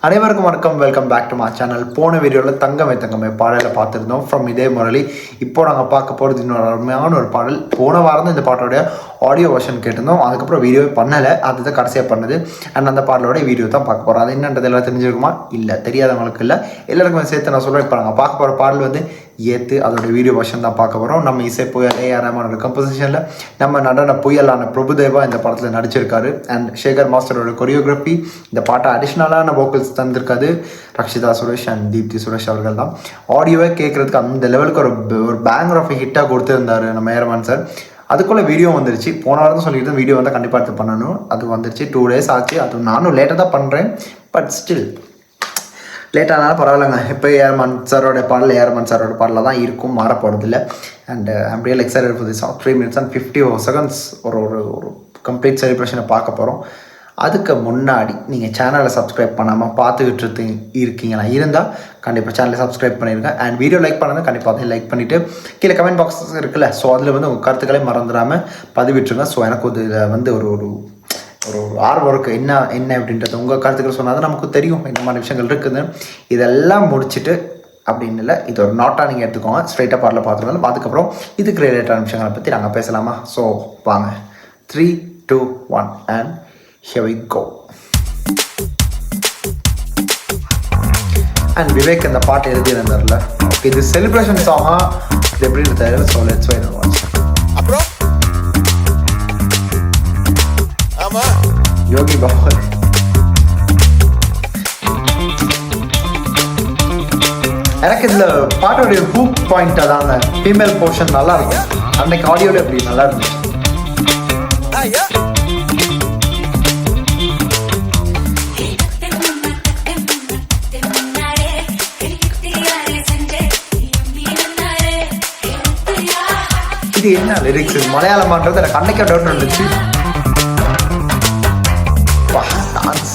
அனைவருக்கும் வணக்கம். Welcome back to my channel. போன வீடியோவில் தங்கமே பாடலை பார்த்துருந்தோம் ஃப்ரம் இதே முரளி. இப்போ நாங்கள் பார்க்க போகிறது இன்னொரு அருமையான ஒரு பாடல். போன வாரம் தான் இந்த பாட்டோடைய ஆடியோ வெர்ஷன் கேட்டிருந்தோம். அதுக்கப்புறம் வீடியோவே பண்ணலை, அதுதான் கடைசியாக பண்ணது. அண்ட் அந்த பாடலோட வீடியோ தான் பார்க்க போகிறோம். அது என்னன்றது எல்லாம் தெரிஞ்சிருக்குமா? இல்லை, தெரியாதவங்களுக்கு இல்லை, எல்லாருக்குமே சேர்த்து நான் சொல்கிறேன். இப்போ நாங்கள் பார்க்க போகிற பாடல் வந்து ஏற்று அதோட வீடியோ வெர்ஷன் தான் பார்க்க போகிறோம். நம்ம இசை புயல் ஏஆர் ரஹ்மானோட கம்போசிஷனில் நம்ம நடன புயலான பிரபுதேவா இந்த படத்தில் நடிச்சிருக்காரு. அண்ட் சேகர் மாஸ்டரோட கொரியோகிராஃபி. இந்த பாட்டை அடிஷ்னலான வோக்கல்ஸ் தந்திருக்காது ரக்ஷிதா சுரேஷ் அண்ட் தீப்தி சுரேஷ் அவர்கள் தான். ஆடியோவே கேட்குறதுக்கு அந்த லெவலுக்கு ஒரு பேங்கர் ஆஃப் ஹிட்டாக கொடுத்துருந்தாரு நம்ம ஏஆர் சார். அதுக்குள்ளே வீடியோ வந்துருச்சு. போன வாரம் தான் சொல்லிட்டு வீடியோ வந்து கண்டிப்பாக எடுத்து பண்ணணும். அது வந்துருச்சு. 2 days ஆச்சு. அது நானும் லேட்டாக தான் பண்ணுறேன். பட் ஸ்டில் லேட்டானாலும் பரவாயில்லைங்க. இப்போ ஏஆர் சாரோட பாடல் ஏஆர் பாடலில் தான் இருக்கும், மாறப்போகிறதில்ல. And I'm real excited for this 3 minutes and 50 seconds ஒரு கம்ப்ளீட் செலிப்ரேஷனை பார்க்க போகிறோம். அதுக்கு முன்னாடி நீங்கள் சேனலை சப்ஸ்கிரைப் பண்ணாமல் பார்த்துக்கிட்டு இருக்கீங்களா இருந்தால் கண்டிப்பாக சேனலை சப்ஸ்கிரைப் பண்ணிடுங்க. அண்ட் வீடியோ லைக் பண்ணுங்கள். கண்டிப்பாக அதையும் லைக் பண்ணிவிட்டு கீழே கமெண்ட் பாக்ஸ் இருக்குல்ல, ஸோ அதில் வந்து உங்கள் கருத்துக்களை மறந்துடாமல் பதிவிட்டுருங்க. ஸோ எனக்கு இதில் வந்து ஒரு ஆர்வம் இருக்குது. என்ன அப்படின்றது உங்கள் கருத்துக்கள் சொன்னால் தான் நமக்கு தெரியும் இந்த மாதிரி விஷயங்கள் இருக்குது. இதெல்லாம் முடிச்சுட்டு அப்படின்னு இல்லை, இது ஒரு நாட்டாக நீங்கள் எடுத்துக்கோங்க. ஸ்ட்ரைட்டாக பாடல பார்த்துருந்தாலும் அதுக்கப்புறம் இதுக்கு ரிலேட்டடான விஷயங்களை பற்றி நாங்கள் பேசலாமா? ஸோ வாங்க. 3, 2, 1 and here we go. And Vivek இந்த பாட்டு எழுதியிருந்தார்ல, இது செலிப்ரேஷன் சாங்கா இது எப்படி இருந்தாரு? So let's wait and watch. அப்புறம் ஆமா யோகி பாபா எனக்கு இந்த பாட்டோடைய ஹூக் பாயிண்ட் அதான ஃபீமேல் போர்ஷன் நல்லா இருக்கும். அன்னைக்கு ஆடியோவில் எப்படி நல்லா இருந்துச்சு. இது என்ன லிரிக்ஸ்? மலையாளம் மாற்றது எனக்கு அன்னைக்கே டவுட் இருந்துச்சு. டான்ஸ்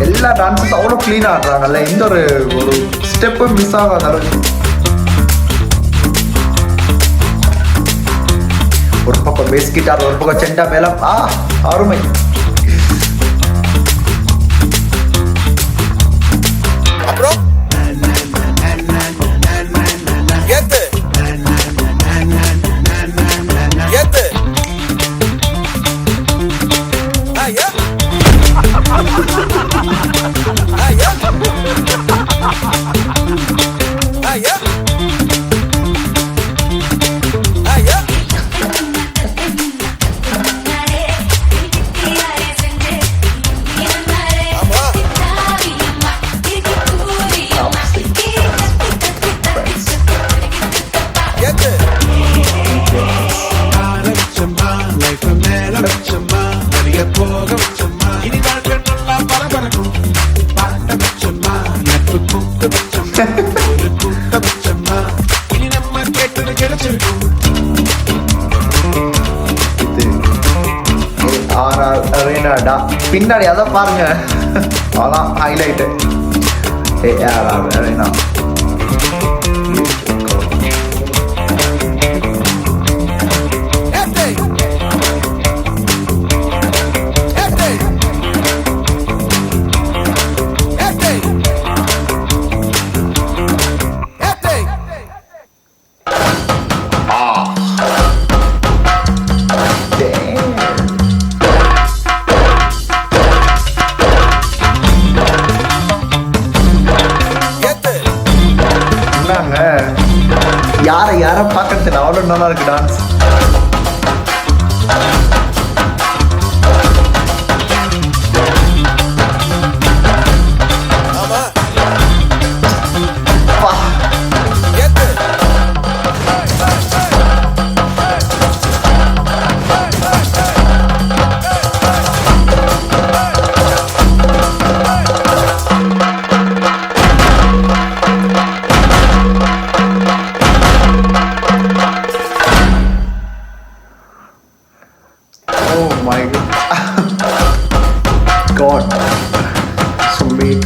எல்லா டான்ஸஸ் அவ்வளோ க்ளீனாக ஆடுறாங்கல்ல. இந்த ஒரு ஸ்டெப்பும் மிஸ் ஆகாத அளவுக்கு. ஒரு பக்கம் பேஸ் கிட்டார், ஒரு பக்கம் செண்டா மேளம். அருமை. அப்புறம் பின்னாடி அதான் பாருங்க, அதான் ஹைலைட்டு. அரேனா யாரை பார்க்கறது அவ்வளோ நல்லா இருக்கு dance.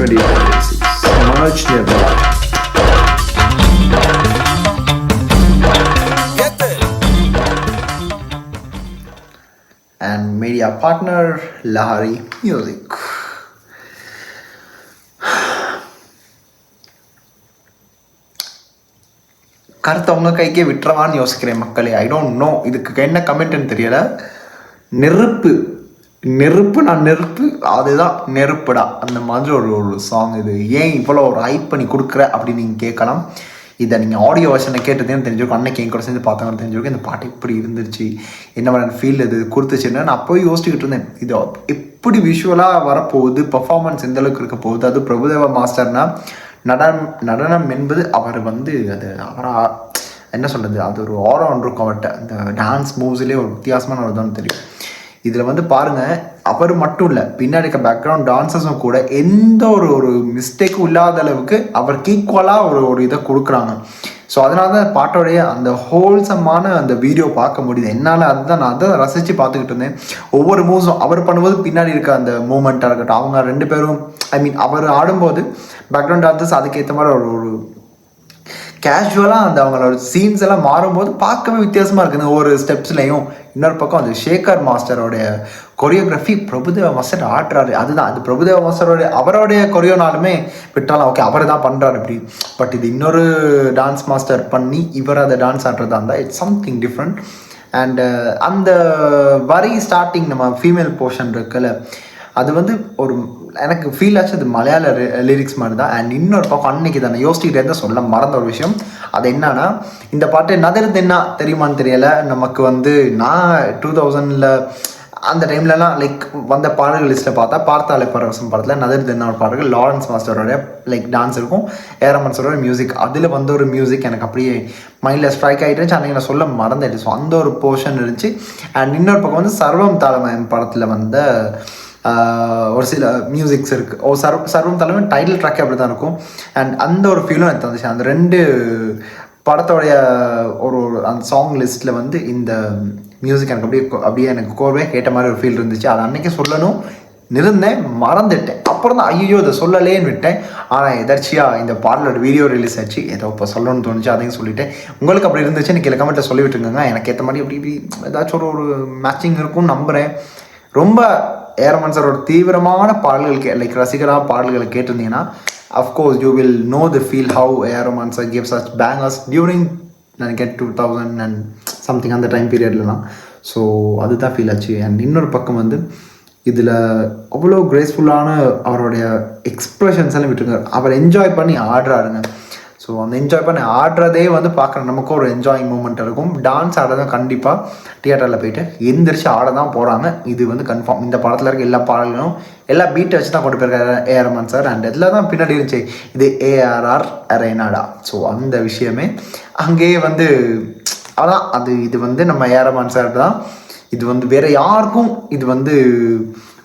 2026. Manoj Nirmala. And media partner Lahari Music. கருத்து அவங்க கைக்கே விட்டுறவான்னு யோசிக்கிறேன் மக்களே. ஐ டோன்ட் நோ இதுக்கு என்ன கமெண்ட்னு தெரியல. நெருப்பு நான் நெருப்பு அதுதான் நெருப்புடா அந்த மாதிரி ஒரு சாங். இது ஏன் இவ்வளோ ஒரு ஹைப் பண்ணி கொடுக்குற அப்படின்னு நீங்கள் கேட்கலாம். இதை நீங்கள் ஆடியோ வெர்ஷனை கேட்டதேன்னு தெரிஞ்சுக்கும். அன்னைக்கு என் கூட சேர்ந்து பார்த்தவங்க தெரிஞ்சுக்கும் இந்த பாட்டு எப்படி இருந்துச்சு, என்ன மாதிரி ஃபீல் இது கொடுத்துச்சுன்னு நான் அப்போயே யோசிச்சுக்கிட்டு இருந்தேன். இது எப்படி விஷுவலாக வரப்போகுது, பர்ஃபார்மன்ஸ் எந்த அளவுக்கு இருக்க போகுது. அது பிரபுதேவா மாஸ்டர்னா நடனம் என்பது அவர் அது அவராக என்ன சொல்கிறது, அது ஒரு ஆரம் இருக்கும் அவர்கிட்ட. அந்த டான்ஸ் மூவ்ஸ்லேயே ஒரு வித்தியாசமான ஒரு தான் தெரியும். இதில் பாருங்கள், அவர் மட்டும் இல்லை, பின்னாடி இருக்க பேக்ரவுண்ட் டான்ஸர்ஸும் கூட எந்த ஒரு மிஸ்டேக்கும் இல்லாத அளவுக்கு அவருக்கு ஈக்குவலாக ஒரு இதை கொடுக்குறாங்க. ஸோ அதனால தான் பாட்டோடைய அந்த ஹோல்சமான அந்த வீடியோ பார்க்க முடியுது என்னால். அதுதான் நான் அதை ரசித்து பார்த்துக்கிட்டு இருந்தேன். ஒவ்வொரு மூவ்ஸும் அவர் பண்ணும்போது பின்னாடி இருக்க அந்த மூமெண்ட்டாக இருக்கட்டும், அவங்க ரெண்டு பேரும் அவர் ஆடும்போது பேக்ரவுண்ட் டான்ஸர்ஸ் அதுக்கேற்ற மாதிரி ஒரு கேஷுவலாக அந்த அவங்களோட சீன்ஸ் எல்லாம் மாறும்போது பார்க்கவே வித்தியாசமாக இருக்குது ஒவ்வொரு ஸ்டெப்ஸ்லையும். இன்னொரு பக்கம் அந்த ஷேகர் மாஸ்டரோடைய கொரியோகிராஃபி பிரபுதேவா மாஸ்டர் ஆடுறாரு. அதுதான் அது பிரபுதேவா மாஸ்டரோடைய அவரோடைய கொரியோனாலுமே விட்டாலும் ஓகே அவர் தான் பண்ணுறாரு இப்படி. பட் இது இன்னொரு டான்ஸ் மாஸ்டர் பண்ணி இவர் அதை டான்ஸ் ஆடுறதா இருந்தால் இட்ஸ் சம்திங் டிஃப்ரெண்ட். அண்ட் அந்த வரி ஸ்டார்டிங் நம்ம ஃபீமேல் போர்ஷன் இருக்குல்ல, அது ஒரு எனக்கு ஃபீல் ஆச்சு அது மலையாள லிரிக்ஸ் மாதிரி தான். அண்ட் இன்னொரு பக்கம் அன்னைக்கு தானே யோசிச்சுக்கிட்டே இருந்தால் சொல்ல மறந்த ஒரு விஷயம். அது என்னன்னா, இந்த பாட்டு நதருது என்ன தெரியுமான்னு தெரியலை நமக்கு. நான் 2000 அந்த டைம்லலாம் லைக் வந்த பாடல்கள் லிஸ்ட்டில் பார்த்தா பார்த்தாலே பரவசம் படத்தில் நதருது என்ன ஒரு பாடல்கள் லாரன்ஸ் மாஸ்டரோட லைக் டான்ஸ் இருக்கும், ஏரமன்ஸரோட மியூசிக். அதில் ஒரு மியூசிக் எனக்கு அப்படியே மைண்டில் ஸ்ட்ரைக் ஆகிட்டு இருந்துச்சு. அன்றைக்கி நான் சொல்ல மறந்துட்டு. ஸோ அந்த ஒரு போர்ஷன் இருந்துச்சு. அண்ட் இன்னொரு பக்கம் சர்வம் தாளமயம் படத்தில் ஒரு சில மியூசிக்ஸ் இருக்குது. சர்வம் தலைமை டைட்டில் ட்ராக்கே அப்படி தான் இருக்கும். அண்ட் அந்த ஒரு ஃபீலும் எனக்கு தந்துச்சு. அந்த ரெண்டு படத்தோடைய ஒரு அந்த சாங் லிஸ்ட்டில் இந்த மியூசிக் எனக்கு அப்படியே எனக்கு கோர்வையாக கேட்ட மாதிரி ஒரு ஃபீல் இருந்துச்சு. அது அன்றைக்கி சொல்லணும் இருந்தேன், மறந்துட்டேன். அப்புறம் தான் ஐயோ இதை சொல்லலேன்னு விட்டேன். ஆனால் எதர்ச்சியாக இந்த பாடலோட வீடியோ ரிலீஸ் ஆச்சு, ஏதோ இப்போ சொல்லணும்னு தோணுச்சு, அதையும் சொல்லிட்டேன். உங்களுக்கு அப்படி இருந்துச்சு எனக்கு கீழே கமெண்ட்டில் சொல்லி விட்டுருங்க. எனக்கு ஏற்ற மாதிரி அப்படி ஏதாச்சும் ஒரு மேட்சிங் இருக்கும்னு நம்புகிறேன். ரொம்ப ஏரமன் சாரோட தீவிரமான பாடல்கள் லைக் ரசிகராக பாடல்களை கேட்டிருந்தீங்கன்னா of course you will know the feel how ஏரமன் sir give such bankers during நினைக்கிறேன் 2000 and சம்திங் அந்த டைம் பீரியட்லலாம். ஸோ அதுதான் ஃபீல் ஆச்சு. அண்ட் இன்னொரு பக்கம் இதில் அவ்வளோ கிரேஸ்ஃபுல்லான அவருடைய எக்ஸ்ப்ரெஷன்ஸ் எல்லாம் விட்டுருக்காரு. அவர் என்ஜாய் பண்ணி ஆடுறாருங்க. ஸோ அந்த என்ஜாய் பண்ணி ஆடுறதே பார்க்குற நமக்கும் ஒரு என்ஜாயிங் மூமெண்ட் இருக்கும். டான்ஸ் ஆட தான் கண்டிப்பாக தியேட்டரில் போயிட்டு எந்திரிச்சு ஆட தான் போகிறாங்க. இது கன்ஃபார்ம். இந்த படத்தில் இருக்க எல்லா பாடல்களும் எல்லா பீட்டை வச்சு தான் கொண்டு போயிருக்காரு ஏஆர்மன் சார். அண்ட் இதில் தான் பின்னாடி இருந்துச்சு இது ஏஆர்ஆர் ரெய்னாடா. ஸோ அந்த விஷயமே அங்கேயே அதான் அது இது நம்ம ஏஆர்மன் சார் தான். இது வேறு யாருக்கும் இது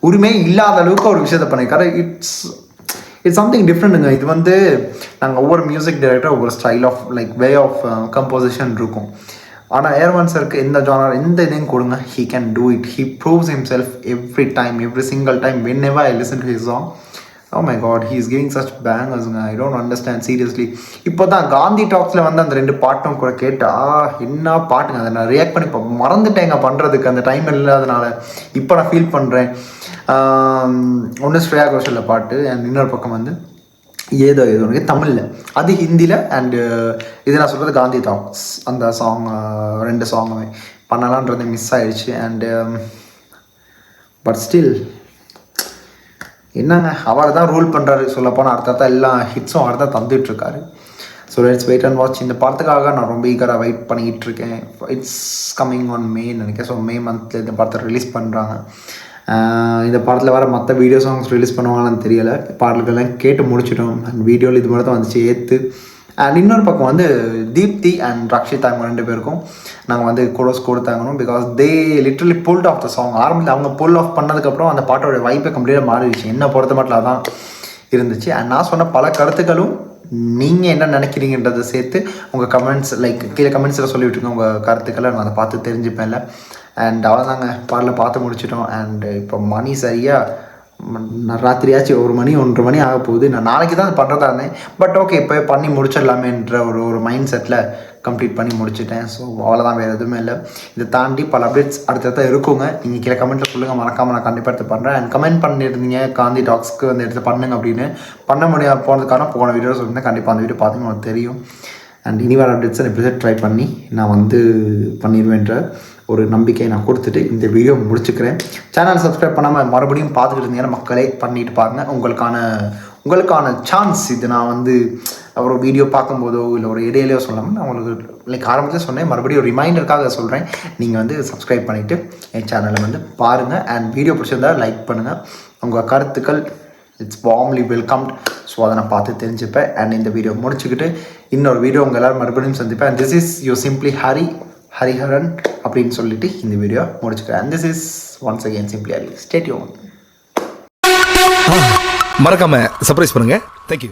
உரிமை இல்லாத அளவுக்கு ஒரு விஷயத்தை பண்ணியிருக்காரு. It's something டிஃப்ரெண்ட்டுங்க. இது நாங்கள் ஒவ்வொரு மியூசிக் டைரக்டர் ஒவ்வொரு style of like way of composition இருக்கும். ஆனால் ஏஆர்மன் சாருக்கு எந்த ஜானர் எந்த இதையும் கொடுங்க, he can do it. He proves himself every single time when ever I listen to his song. Oh my god, he is giving such bangers. I don't understand seriously. இப்போ தான் காந்தி டாக்ஸில் அந்த ரெண்டு பாட்டும் கூட கேட்டா என்ன பாட்டுங்க. அதை நான் ரியாக்ட் பண்ணி இப்போ மறந்துட்டேங்க பண்ணுறதுக்கு அந்த டைம் இல்லாதனால. இப்போ நான் ஃபீல் பண்ணுறேன். ஒன்று ஸ்ரேயா கோஷலில் பாட்டு அண்ட் இன்னொரு பக்கம் ஏதோ எனக்கு தமிழில், அது ஹிந்தியில். அண்டு இது நான் சொல்கிறது காந்தி டாக்ஸ் அந்த சாங் ரெண்டு சாங்குமே பண்ணலான்றது மிஸ் ஆயிடுச்சு. அண்டு பட் ஸ்டில் என்னங்க அவர் தான் ரூல் பண்ணுறாரு. சொல்லப்போனால் அடுத்தடுத்த எல்லா ஹிட்ஸும் அவர் தான் தந்துட்டுருக்காரு. So let's wait and watch. இந்த படத்துக்காக நான் ரொம்ப ஈகராக வெயிட் பண்ணிக்கிட்டு இருக்கேன். இட்ஸ் கம்மிங் ஆன் மே நினைக்கிறேன். ஸோ மே மந்த்தில் இந்த படத்தை ரிலீஸ் பண்ணுறாங்க. இந்த படத்தில் வர மற்ற வீடியோ சாங்ஸ் ரிலீஸ் பண்ணுவாங்கன்னு தெரியலை. பாடல்கள்லாம் கேட்டு முடிச்சிட்டோம். அண்ட் வீடியோவில் இது மட்டும் தான் வந்துச்சு ஏற்று. அண்ட் இன்னொரு பக்கம் தீப்தி அண்ட் ரக்ஷிதா அவங்க ரெண்டு பேருக்கும் நாங்கள் கோடோஸ் கொடுத்தாங்கணும். Because they literally pulled off the song. ஆரம்பத்தில் அவங்க புல் ஆஃப் பண்ணதுக்கப்புறம் அந்த பாட்டோட வைப்பை கம்ப்ளீட்டாக மாறிடுச்சு. என்ன பொறுத்த மட்டும் அதான் இருந்துச்சு. அண்ட் நான் சொன்ன பல கருத்துக்களும் நீங்கள் என்ன நினைக்கிறீங்கன்றதை சேர்த்து உங்கள் கமெண்ட்ஸ் லைக் கீழே கமெண்ட்ஸில் சொல்லிவிட்டுருங்க உங்கள் கருத்துக்களை. நான் அதை பார்த்து தெரிஞ்சுப்பேன்ல. அண்ட் அவ்வளோதாங்க பாடலை பார்த்து முடிச்சிட்டோம். அண்ட் இப்போ மணி சரியாக ராத்திரியாச்சு 1 மணி 1:30 மணி ஆக போகுது. நான் நாளைக்கு தான் பண்ணுறதா இருந்தேன். பட் ஓகே இப்போ பண்ணி முடிச்சிடலாமேன்ற ஒரு மைண்ட் செட்டில் கம்ப்ளீட் பண்ணி முடிச்சிட்டேன். ஸோ அவ்வளோதான், வேறு எதுவுமே இல்லை. இதை தாண்டி பல அப்டேட்ஸ் அடுத்தடுத்த இருக்குங்க. நீங்கள் கீழே கமெண்ட்டில் சொல்லுங்கள், மறக்காமல் நான் கண்டிப்பாக எடுத்து பண்ணுறேன். அண்ட் கமெண்ட் பண்ணியிருந்தீங்க காந்தி டாக்ஸ்க்கு வந்து எடுத்து பண்ணுங்க அப்படின்னு. பண்ண முடியாது போனதுக்கான போன வீடியோ சொல்லியிருந்தேன். கண்டிப்பாக அந்த வீடியோ பார்த்தீங்கன்னா உங்களுக்கு தெரியும். அண்ட் இனி வர அப்டேட்ஸை எப்படி ட்ரை பண்ணி நான் வந்து பண்ணிடுவேன்ற ஒரு நம்பிக்கையை நான் கொடுத்துட்டு இந்த வீடியோ முடிச்சுக்கிறேன். சேனல் சப்ஸ்கிரைப் பண்ணாமல் மறுபடியும் பார்த்துக்கிட்டு இருந்தீங்கன்னா மக்களே பண்ணிட்டு பாருங்கள். உங்களுக்கான சான்ஸ் இது. நான் வந்து ஒரு வீடியோ பார்க்கும்போதோ இல்லை ஒரு இடையிலையோ சொல்லாமல் நான் உங்களுக்கு லைக் ஆரம்பத்தில் சொன்னேன், மறுபடியும் ஒரு ரிமைண்டருக்காக சொல்கிறேன். நீங்கள் வந்து சப்ஸ்கிரைப் பண்ணிவிட்டு என் சேனலை வந்து பாருங்கள். அண்ட் வீடியோ பிடிச்சிருந்தா லைக் பண்ணுங்கள். உங்கள் கருத்துக்கள் இட்ஸ் வார்ம்லி வெல்கம்ட். ஸோ அதை நான் பார்த்து தெரிஞ்சுப்பேன். அண்ட் இந்த வீடியோ முடிச்சுக்கிட்டு இன்னொரு வீடியோ உங்கள் எல்லோரும் மறுபடியும் சந்திப்பேன். And this is you simply Hariharan அப்படின்னு சொல்லிட்டு இந்த வீடியோ முடிச்சுக்கிறேன். And this is once again simply Hari. Stay tune. மறக்காம சர்ப்ரைஸ் பண்ணுங்க. தேங்க்யூ.